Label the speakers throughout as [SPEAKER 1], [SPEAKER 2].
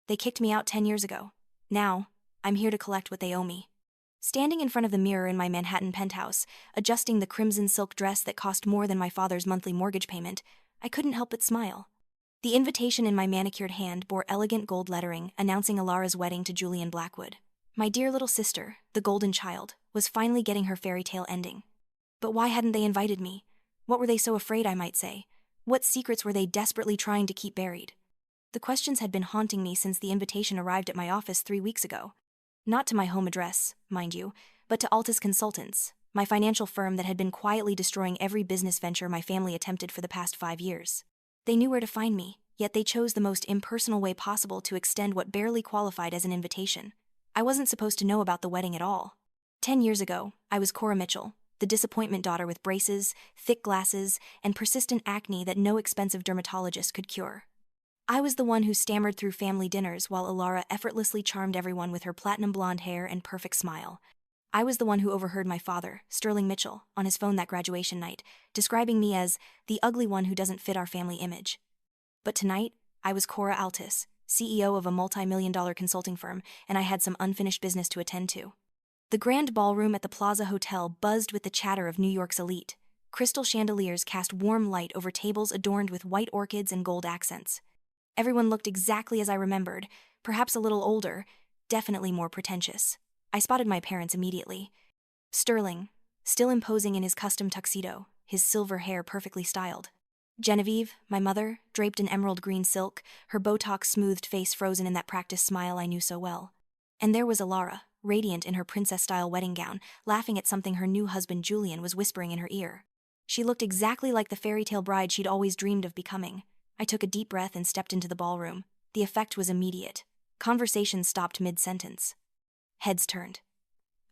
[SPEAKER 1] They kicked me out 10 years ago. Now, I'm here to collect what they owe me. Standing in front of the mirror in my Manhattan penthouse, adjusting the crimson silk dress that cost more than my father's monthly mortgage payment, I couldn't help but smile. The invitation in my manicured hand bore elegant gold lettering announcing Alara's wedding to Julian Blackwood. My dear little sister, the golden child, was finally getting her fairy tale ending. But why hadn't they invited me? What were they so afraid I might say? What secrets were they desperately trying to keep buried? The questions had been haunting me since the invitation arrived at my office 3 weeks ago. Not to my home address, mind you, but to Altus Consultants, my financial firm that had been quietly destroying every business venture my family attempted for the past 5 years. They knew where to find me, yet they chose the most impersonal way possible to extend what barely qualified as an invitation. I wasn't supposed to know about the wedding at all. 10 years ago, I was Cora Mitchell, the disappointment daughter with braces, thick glasses, and persistent acne that no expensive dermatologist could cure. I was the one who stammered through family dinners while Alara effortlessly charmed everyone with her platinum blonde hair and perfect smile. I was the one who overheard my father, Sterling Mitchell, on his phone that graduation night, describing me as the ugly one who doesn't fit our family image. But tonight, I was Cora Altus, CEO of a multi-million-dollar consulting firm, and I had some unfinished business to attend to. The grand ballroom at the Plaza Hotel buzzed with the chatter of New York's elite. Crystal chandeliers cast warm light over tables adorned with white orchids and gold accents. Everyone looked exactly as I remembered, perhaps a little older, definitely more pretentious. I spotted my parents immediately. Sterling, still imposing in his custom tuxedo, his silver hair perfectly styled. Genevieve, my mother, draped in emerald green silk, her Botox-smoothed face frozen in that practiced smile I knew so well. And there was Alara, radiant in her princess-style wedding gown, laughing at something her new husband Julian was whispering in her ear. She looked exactly like the fairy tale bride she'd always dreamed of becoming. I took a deep breath and stepped into the ballroom. The effect was immediate. Conversation stopped mid-sentence. Heads turned.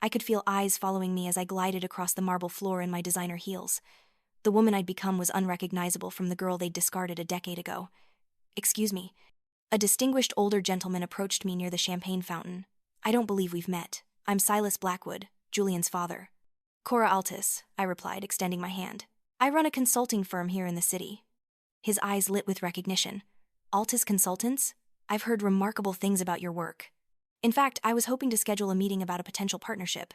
[SPEAKER 1] I could feel eyes following me as I glided across the marble floor in my designer heels. The woman I'd become was unrecognizable from the girl they'd discarded a decade ago. "Excuse me." A distinguished older gentleman approached me near the champagne fountain. "I don't believe we've met. I'm Silas Blackwood, Julian's father." "Cora Altus," I replied, extending my hand. "I run a consulting firm here in the city." His eyes lit with recognition. "Altus Consultants? I've heard remarkable things about your work. In fact, I was hoping to schedule a meeting about a potential partnership."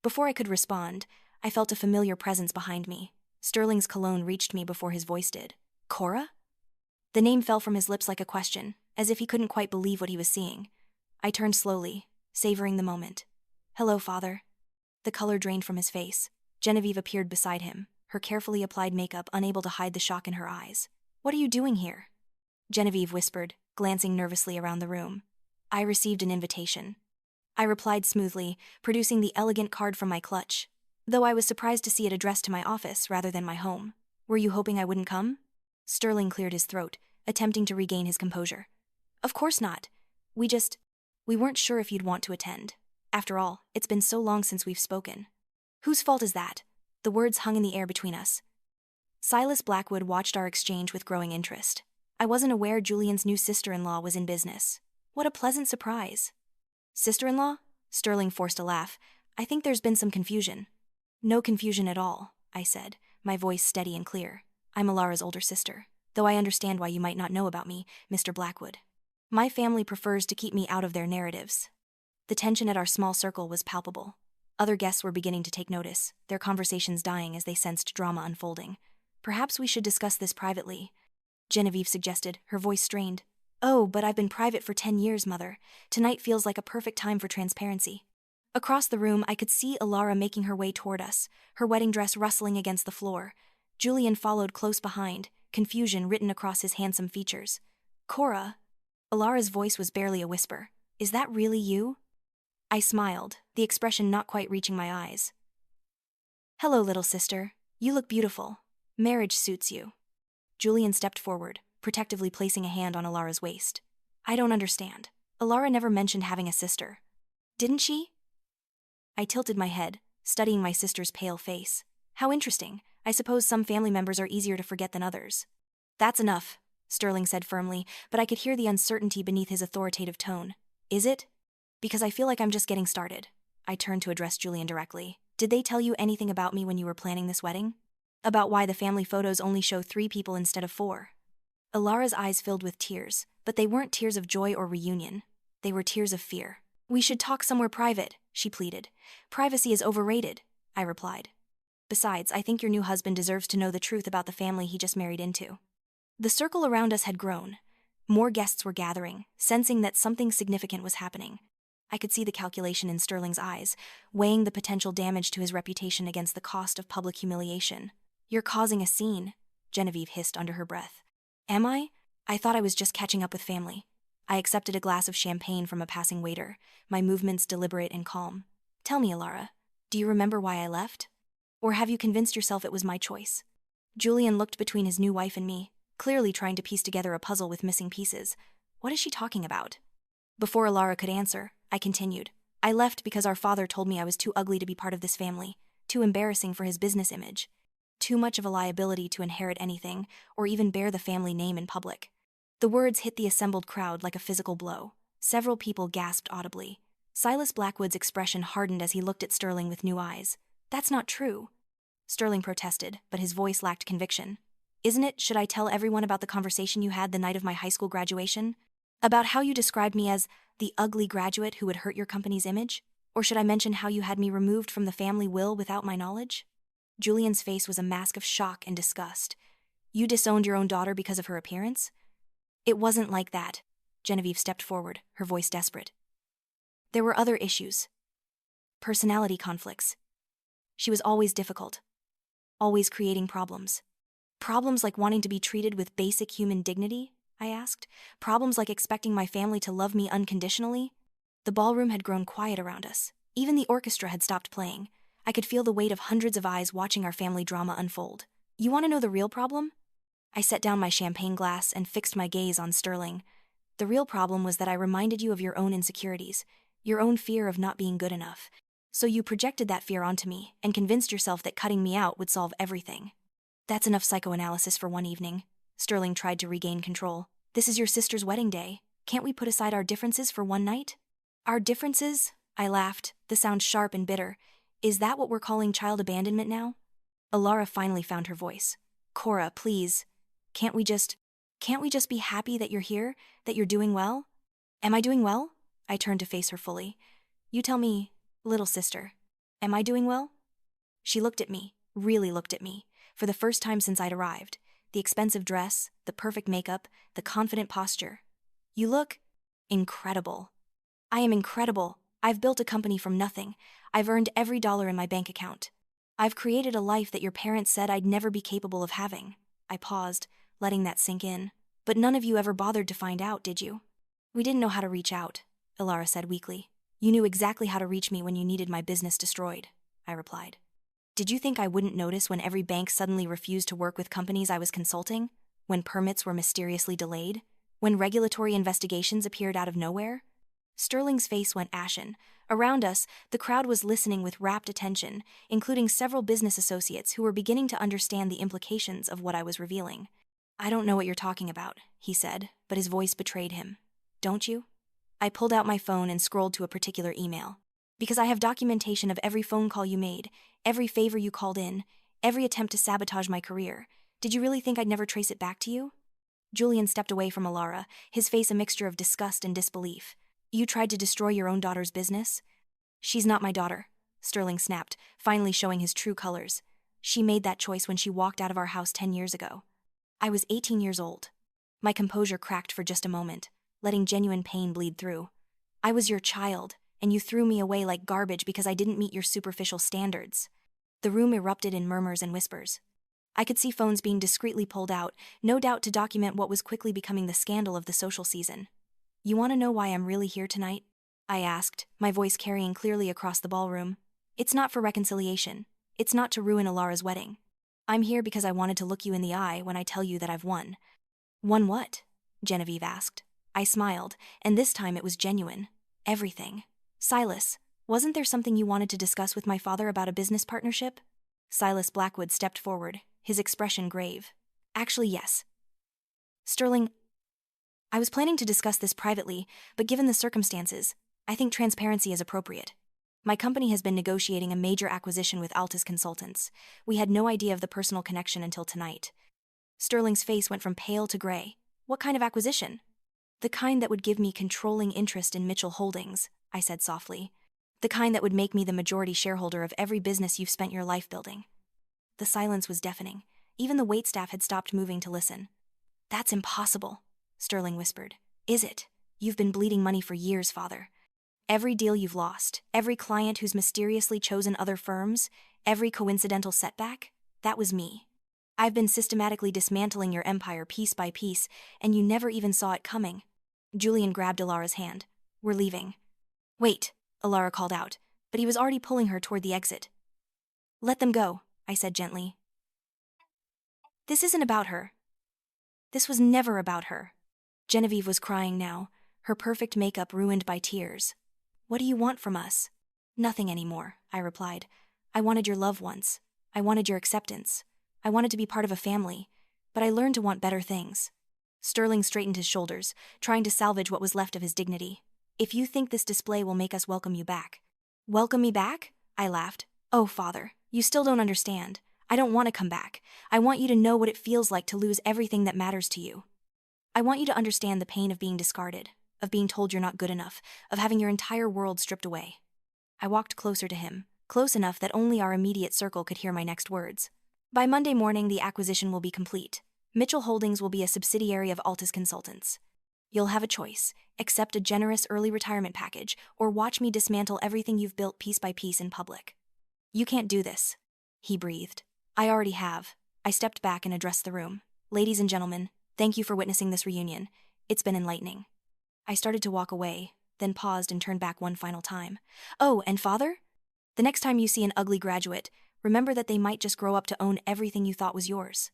[SPEAKER 1] Before I could respond, I felt a familiar presence behind me. Sterling's cologne reached me before his voice did. "Cora?" The name fell from his lips like a question, as if he couldn't quite believe what he was seeing. I turned slowly, savoring the moment. "Hello, father." The color drained from his face. Genevieve appeared beside him, her carefully applied makeup unable to hide the shock in her eyes. "What are you doing here?" Genevieve whispered, glancing nervously around the room. "I received an invitation." I replied smoothly, producing the elegant card from my clutch, though I was surprised to see it addressed to my office rather than my home. "Were you hoping I wouldn't come?" Sterling cleared his throat, attempting to regain his composure. "Of course not. We weren't sure if you'd want to attend. After all, it's been so long since we've spoken." "Whose fault is that?" The words hung in the air between us. Silas Blackwood watched our exchange with growing interest. I wasn't aware Julian's new sister-in-law was in business. What a pleasant surprise. "Sister-in-law?" Sterling forced a laugh. "I think there's been some confusion." "No confusion at all," I said, my voice steady and clear. "I'm Alara's older sister, though I understand why you might not know about me, Mr. Blackwood. My family prefers to keep me out of their narratives." The tension at our small circle was palpable. Other guests were beginning to take notice, their conversations dying as they sensed drama unfolding. "Perhaps we should discuss this privately," Genevieve suggested, her voice strained. "Oh, but I've been private for 10 years, Mother. Tonight feels like a perfect time for transparency." Across the room, I could see Alara making her way toward us, her wedding dress rustling against the floor. Julian followed close behind, confusion written across his handsome features. "Cora?" Alara's voice was barely a whisper. "Is that really you?" I smiled, the expression not quite reaching my eyes. "Hello, little sister. You look beautiful. Marriage suits you." Julian stepped forward, protectively placing a hand on Alara's waist. "I don't understand. Alara never mentioned having a sister. Didn't she?" I tilted my head, studying my sister's pale face. "How interesting. I suppose some family members are easier to forget than others." "That's enough," Sterling said firmly, but I could hear the uncertainty beneath his authoritative tone. "Is it? Because I feel like I'm just getting started." I turned to address Julian directly. "Did they tell you anything about me when you were planning this wedding? About why the family photos only show 3 people instead of 4? Alara's eyes filled with tears, but they weren't tears of joy or reunion. They were tears of fear. "We should talk somewhere private," she pleaded. "Privacy is overrated," I replied. "Besides, I think your new husband deserves to know the truth about the family he just married into." The circle around us had grown. More guests were gathering, sensing that something significant was happening. I could see the calculation in Sterling's eyes, weighing the potential damage to his reputation against the cost of public humiliation. "You're causing a scene," Genevieve hissed under her breath. "Am I? I thought I was just catching up with family." I accepted a glass of champagne from a passing waiter, my movements deliberate and calm. "Tell me, Alara, do you remember why I left? Or have you convinced yourself it was my choice?" Julian looked between his new wife and me, clearly trying to piece together a puzzle with missing pieces. What is she talking about? Before Alara could answer, I continued. "I left because our father told me I was too ugly to be part of this family, too embarrassing for his business image, too much of a liability to inherit anything or even bear the family name in public." The words hit the assembled crowd like a physical blow. Several people gasped audibly. Silas Blackwood's expression hardened as he looked at Sterling with new eyes. "That's not true." Sterling protested, but his voice lacked conviction. "Isn't it? Should I tell everyone about the conversation you had the night of my high school graduation? About how you described me as the ugly graduate who would hurt your company's image? Or should I mention how you had me removed from the family will without my knowledge?" Julian's face was a mask of shock and disgust. "You disowned your own daughter because of her appearance?" "It wasn't like that." Genevieve stepped forward, her voice desperate. "There were other issues. Personality conflicts. She was always difficult. Always creating problems." "Problems like wanting to be treated with basic human dignity?" I asked. "Problems like expecting my family to love me unconditionally?" The ballroom had grown quiet around us. Even the orchestra had stopped playing. I could feel the weight of hundreds of eyes watching our family drama unfold. "You want to know the real problem?" I set down my champagne glass and fixed my gaze on Sterling. "The real problem was that I reminded you of your own insecurities, your own fear of not being good enough. So you projected that fear onto me and convinced yourself that cutting me out would solve everything." "That's enough psychoanalysis for one evening." Sterling tried to regain control. "This is your sister's wedding day. Can't we put aside our differences for one night?" "Our differences?" I laughed, the sound sharp and bitter. "Is that what we're calling child abandonment now?" Alara finally found her voice. "Cora, please. Can't we just be happy that you're here, that you're doing well?" "Am I doing well?" I turned to face her fully. "You tell me, little sister. Am I doing well?" She looked at me, really looked at me, for the first time since I'd arrived. The expensive dress, the perfect makeup, the confident posture. "You look incredible." "I am incredible. I've built a company from nothing. I've earned every dollar in my bank account. I've created a life that your parents said I'd never be capable of having." I paused, letting that sink in. "But none of you ever bothered to find out, did you?" "We didn't know how to reach out," Alara said weakly. "You knew exactly how to reach me when you needed my business destroyed," I replied. "Did you think I wouldn't notice when every bank suddenly refused to work with companies I was consulting? When permits were mysteriously delayed? When regulatory investigations appeared out of nowhere?" Sterling's face went ashen. Around us, the crowd was listening with rapt attention, including several business associates who were beginning to understand the implications of what I was revealing. "I don't know what you're talking about," he said, but his voice betrayed him. "Don't you?" I pulled out my phone and scrolled to a particular email. "Because I have documentation of every phone call you made, every favor you called in, every attempt to sabotage my career. Did you really think I'd never trace it back to you?" Julian stepped away from Alara, his face a mixture of disgust and disbelief. "You tried to destroy your own daughter's business?" "She's not my daughter," Sterling snapped, finally showing his true colors. "She made that choice when she walked out of our house 10 years ago. I was 18 years old." My composure cracked for just a moment, letting genuine pain bleed through. "I was your child, and you threw me away like garbage because I didn't meet your superficial standards." The room erupted in murmurs and whispers. I could see phones being discreetly pulled out, no doubt to document what was quickly becoming the scandal of the social season. "You want to know why I'm really here tonight?" I asked, my voice carrying clearly across the ballroom. "It's not for reconciliation. It's not to ruin Alara's wedding. I'm here because I wanted to look you in the eye when I tell you that I've won." "Won what?" Genevieve asked. I smiled, and this time it was genuine. "Everything." "Silas, wasn't there something you wanted to discuss with my father about a business partnership?" Silas Blackwood stepped forward, his expression grave. "Actually, yes. Sterling, I was planning to discuss this privately, but given the circumstances, I think transparency is appropriate. My company has been negotiating a major acquisition with Altus Consultants. We had no idea of the personal connection until tonight." Sterling's face went from pale to gray. What kind of acquisition? The kind that would give me controlling interest in Mitchell Holdings, I said softly. The kind that would make me the majority shareholder of every business you've spent your life building. The silence was deafening. Even the waitstaff had stopped moving to listen. That's impossible, Sterling whispered. Is it? You've been bleeding money for years, Father. Every deal you've lost, every client who's mysteriously chosen other firms, every coincidental setback, that was me. I've been systematically dismantling your empire piece by piece, and you never even saw it coming. Julian grabbed Alara's hand. We're leaving. Wait, Alara called out, but he was already pulling her toward the exit. Let them go, I said gently. This isn't about her. This was never about her. Genevieve was crying now, her perfect makeup ruined by tears. What do you want from us? Nothing anymore, I replied. I wanted your love once. I wanted your acceptance. I wanted to be part of a family, but I learned to want better things. Sterling straightened his shoulders, trying to salvage what was left of his dignity. If you think this display will make us welcome you back. Welcome me back? I laughed. Oh, Father, you still don't understand. I don't want to come back. I want you to know what it feels like to lose everything that matters to you. I want you to understand the pain of being discarded, of being told you're not good enough, of having your entire world stripped away. I walked closer to him, close enough that only our immediate circle could hear my next words. By Monday morning, the acquisition will be complete. Mitchell Holdings will be a subsidiary of Altus Consultants. You'll have a choice: accept a generous early retirement package, or watch me dismantle everything you've built piece by piece in public. You can't do this, he breathed. I already have. I stepped back and addressed the room. Ladies and gentlemen, thank you for witnessing this reunion. It's been enlightening. I started to walk away, then paused and turned back one final time. Oh, and Father? The next time you see an ugly graduate, remember that they might just grow up to own everything you thought was yours.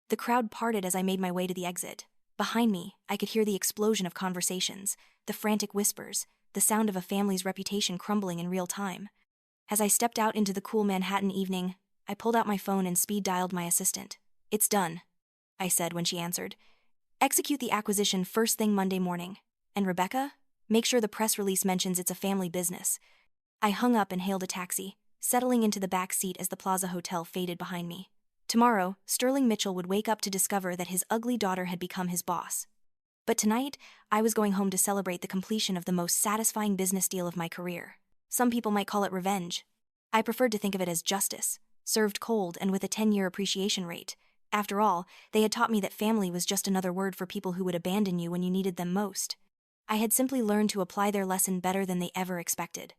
[SPEAKER 1] The crowd parted as I made my way to the exit. Behind me, I could hear the explosion of conversations, the frantic whispers, the sound of a family's reputation crumbling in real time. As I stepped out into the cool Manhattan evening, I pulled out my phone and speed-dialed my assistant. It's done, I said when she answered. Execute the acquisition first thing Monday morning. And Rebecca, make sure the press release mentions it's a family business. I hung up and hailed a taxi, settling into the back seat as the Plaza Hotel faded behind me. Tomorrow, Sterling Mitchell would wake up to discover that his ugly daughter had become his boss. But tonight, I was going home to celebrate the completion of the most satisfying business deal of my career. Some people might call it revenge. I preferred to think of it as justice, served cold and with a 10-year appreciation rate. After all, they had taught me that family was just another word for people who would abandon you when you needed them most. I had simply learned to apply their lesson better than they ever expected.